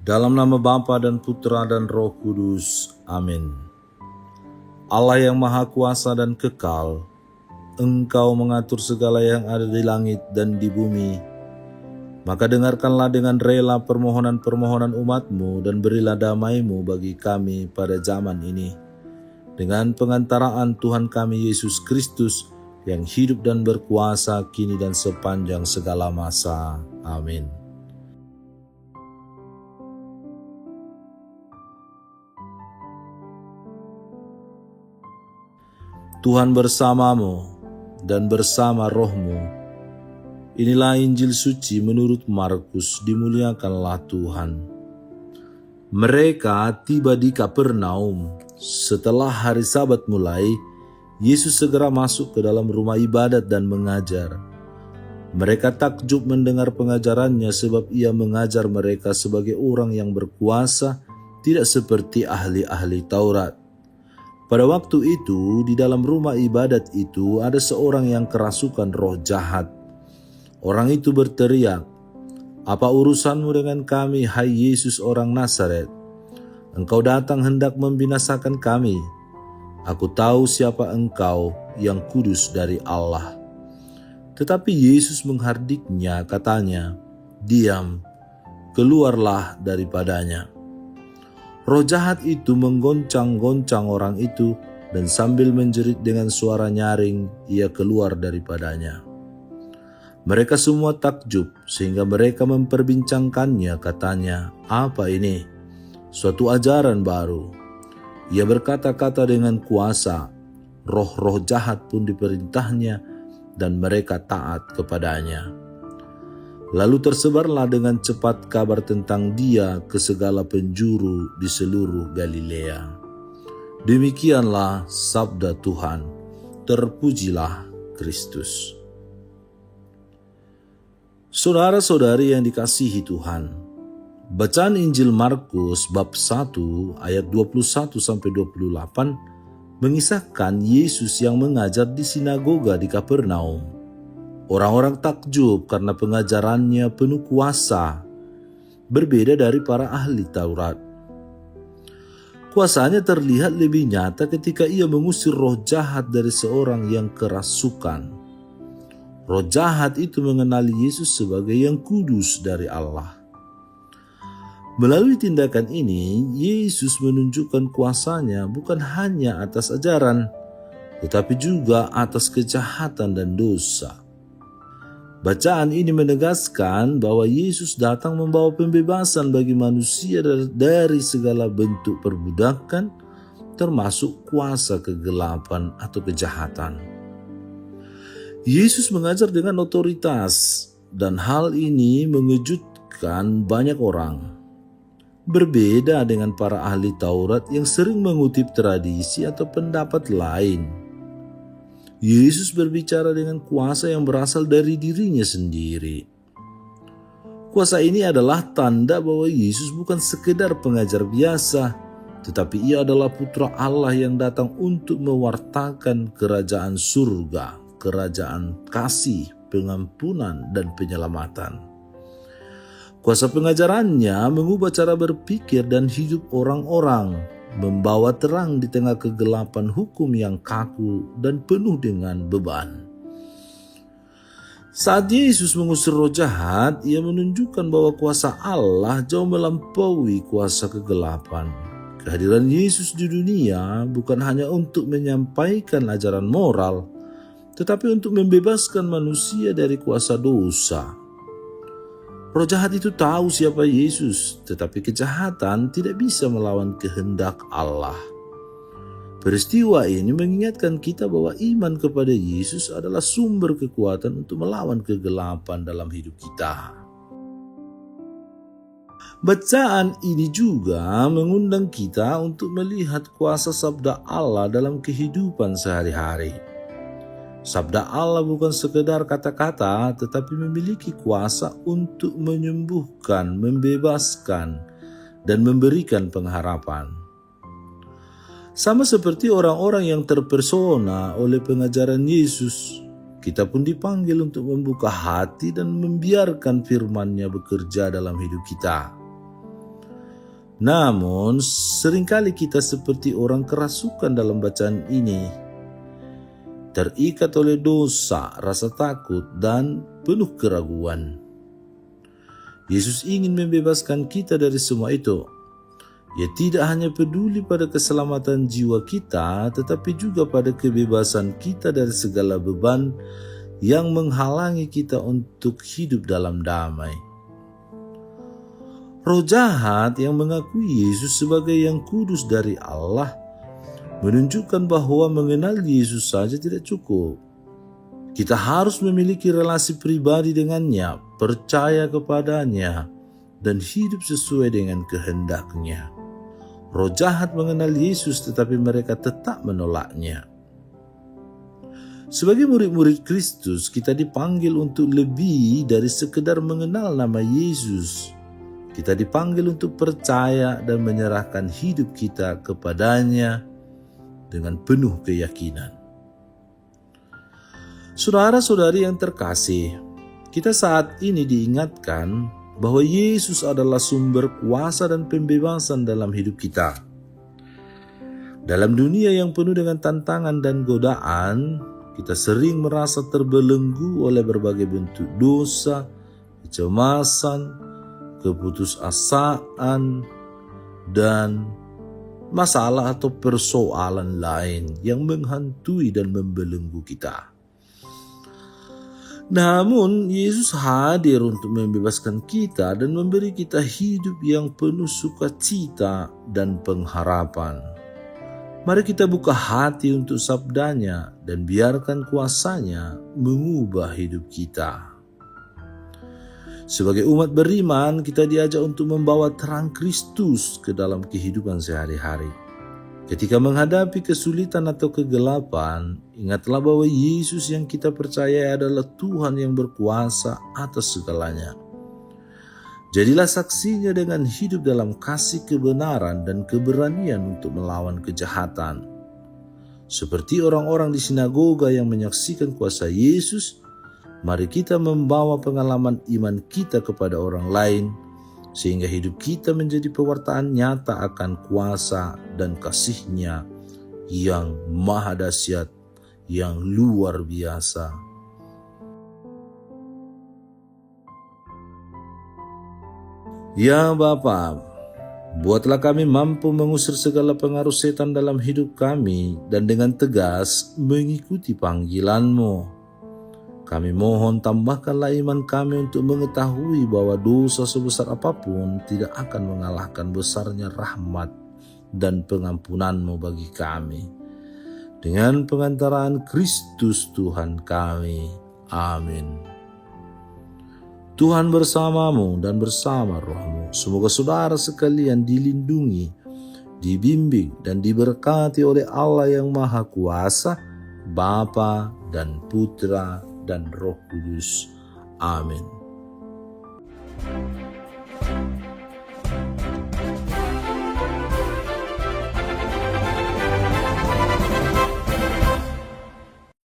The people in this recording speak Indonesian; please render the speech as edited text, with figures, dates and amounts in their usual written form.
Dalam nama Bapa dan Putra dan Roh Kudus. Amin. Allah yang Maha Kuasa dan Kekal, Engkau mengatur segala yang ada di langit dan di bumi. Maka dengarkanlah dengan rela permohonan-permohonan umat-Mu dan berilah damai-Mu bagi kami pada zaman ini. Dengan pengantaraan Tuhan kami Yesus Kristus yang hidup dan berkuasa kini dan sepanjang segala masa. Amin. Tuhan bersamamu dan bersama rohmu. Inilah Injil suci menurut Markus, dimuliakanlah Tuhan. Mereka tiba di Kapernaum. Setelah hari Sabat mulai, Yesus segera masuk ke dalam rumah ibadat dan mengajar. Mereka takjub mendengar pengajarannya sebab ia mengajar mereka sebagai orang yang berkuasa, tidak seperti ahli-ahli Taurat. Pada waktu itu, di dalam rumah ibadat itu ada seorang yang kerasukan roh jahat. Orang itu berteriak, "Apa urusanmu dengan kami, hai Yesus orang Nazaret? Engkau datang hendak membinasakan kami. Aku tahu siapa engkau, yang kudus dari Allah." Tetapi Yesus menghardiknya, katanya, "Diam, keluarlah daripadanya." Roh jahat itu menggoncang-goncang orang itu dan sambil menjerit dengan suara nyaring, ia keluar daripadanya. Mereka semua takjub sehingga mereka memperbincangkannya, katanya, "Apa ini? Suatu ajaran baru." Ia berkata-kata dengan kuasa, roh-roh jahat pun diperintahnya dan mereka taat kepadanya. Lalu tersebarlah dengan cepat kabar tentang dia ke segala penjuru di seluruh Galilea. Demikianlah sabda Tuhan. Terpujilah Kristus. Saudara-saudari yang dikasihi Tuhan, bacaan Injil Markus bab 1 ayat 21-28 mengisahkan Yesus yang mengajar di sinagoga di Kapernaum. Orang-orang takjub karena pengajarannya penuh kuasa, berbeda dari para ahli Taurat. Kuasanya terlihat lebih nyata ketika ia mengusir roh jahat dari seorang yang kerasukan. Roh jahat itu mengenali Yesus sebagai yang kudus dari Allah. Melalui tindakan ini, Yesus menunjukkan kuasanya bukan hanya atas ajaran, tetapi juga atas kejahatan dan dosa. Bacaan ini menegaskan bahwa Yesus datang membawa pembebasan bagi manusia dari segala bentuk perbudakan, termasuk kuasa kegelapan atau kejahatan. Yesus mengajar dengan otoritas, dan hal ini mengejutkan banyak orang. Berbeda dengan para ahli Taurat yang sering mengutip tradisi atau pendapat lain, Yesus berbicara dengan kuasa yang berasal dari dirinya sendiri. Kuasa ini adalah tanda bahwa Yesus bukan sekedar pengajar biasa, tetapi ia adalah putra Allah yang datang untuk mewartakan kerajaan surga, kerajaan kasih, pengampunan, dan penyelamatan. Kuasa pengajarannya mengubah cara berpikir dan hidup orang-orang, membawa terang di tengah kegelapan hukum yang kaku dan penuh dengan beban. Saat Yesus mengusir roh jahat, ia menunjukkan bahwa kuasa Allah jauh melampaui kuasa kegelapan. Kehadiran Yesus di dunia bukan hanya untuk menyampaikan ajaran moral, tetapi untuk membebaskan manusia dari kuasa dosa. Roh jahat itu tahu siapa Yesus, tetapi kejahatan tidak bisa melawan kehendak Allah. Peristiwa ini mengingatkan kita bahwa iman kepada Yesus adalah sumber kekuatan untuk melawan kegelapan dalam hidup kita. Bacaan ini juga mengundang kita untuk melihat kuasa sabda Allah dalam kehidupan sehari-hari. Sabda Allah bukan sekedar kata-kata, tetapi memiliki kuasa untuk menyembuhkan, membebaskan, dan memberikan pengharapan. Sama seperti orang-orang yang terpesona oleh pengajaran Yesus, kita pun dipanggil untuk membuka hati dan membiarkan firman-Nya bekerja dalam hidup kita. Namun, seringkali kita seperti orang kerasukan dalam bacaan ini, terikat oleh dosa, rasa takut, dan penuh keraguan. Yesus ingin membebaskan kita dari semua itu. Ia tidak hanya peduli pada keselamatan jiwa kita, tetapi juga pada kebebasan kita dari segala beban yang menghalangi kita untuk hidup dalam damai. Roh jahat yang mengakui Yesus sebagai yang kudus dari Allah menunjukkan bahwa mengenal Yesus saja tidak cukup. Kita harus memiliki relasi pribadi dengannya, percaya kepadanya, dan hidup sesuai dengan kehendak-Nya. Roh jahat mengenal Yesus tetapi mereka tetap menolaknya. Sebagai murid-murid Kristus, kita dipanggil untuk lebih dari sekedar mengenal nama Yesus. Kita dipanggil untuk percaya dan menyerahkan hidup kita kepadanya dengan penuh keyakinan. Saudara-saudari yang terkasih, kita saat ini diingatkan bahwa Yesus adalah sumber kuasa dan pembebasan dalam hidup kita. Dalam dunia yang penuh dengan tantangan dan godaan, kita sering merasa terbelenggu oleh berbagai bentuk dosa, kecemasan, keputusasaan, dan masalah atau persoalan lain yang menghantui dan membelenggu kita. Namun, Yesus hadir untuk membebaskan kita dan memberi kita hidup yang penuh sukacita dan pengharapan. Mari kita buka hati untuk sabdanya dan biarkan kuasanya mengubah hidup kita. Sebagai umat beriman, kita diajak untuk membawa terang Kristus ke dalam kehidupan sehari-hari. Ketika menghadapi kesulitan atau kegelapan, ingatlah bahwa Yesus yang kita percaya adalah Tuhan yang berkuasa atas segalanya. Jadilah saksinya dengan hidup dalam kasih kebenaran dan keberanian untuk melawan kejahatan. Seperti orang-orang di sinagoga yang menyaksikan kuasa Yesus, mari kita membawa pengalaman iman kita kepada orang lain, sehingga hidup kita menjadi pewartaan nyata akan kuasa dan kasih-Nya yang maha dahsyat, yang luar biasa. Ya Bapa, buatlah kami mampu mengusir segala pengaruh setan dalam hidup kami dan dengan tegas mengikuti panggilan-Mu. Kami mohon tambahkanlah iman kami untuk mengetahui bahwa dosa sebesar apapun tidak akan mengalahkan besarnya rahmat dan pengampunan-Mu bagi kami. Dengan pengantaraan Kristus Tuhan kami. Amin. Tuhan bersamamu dan bersama rohmu. Semoga saudara sekalian dilindungi, dibimbing dan diberkati oleh Allah yang Maha Kuasa, Bapa dan Putra dan Roh Kudus. Amin.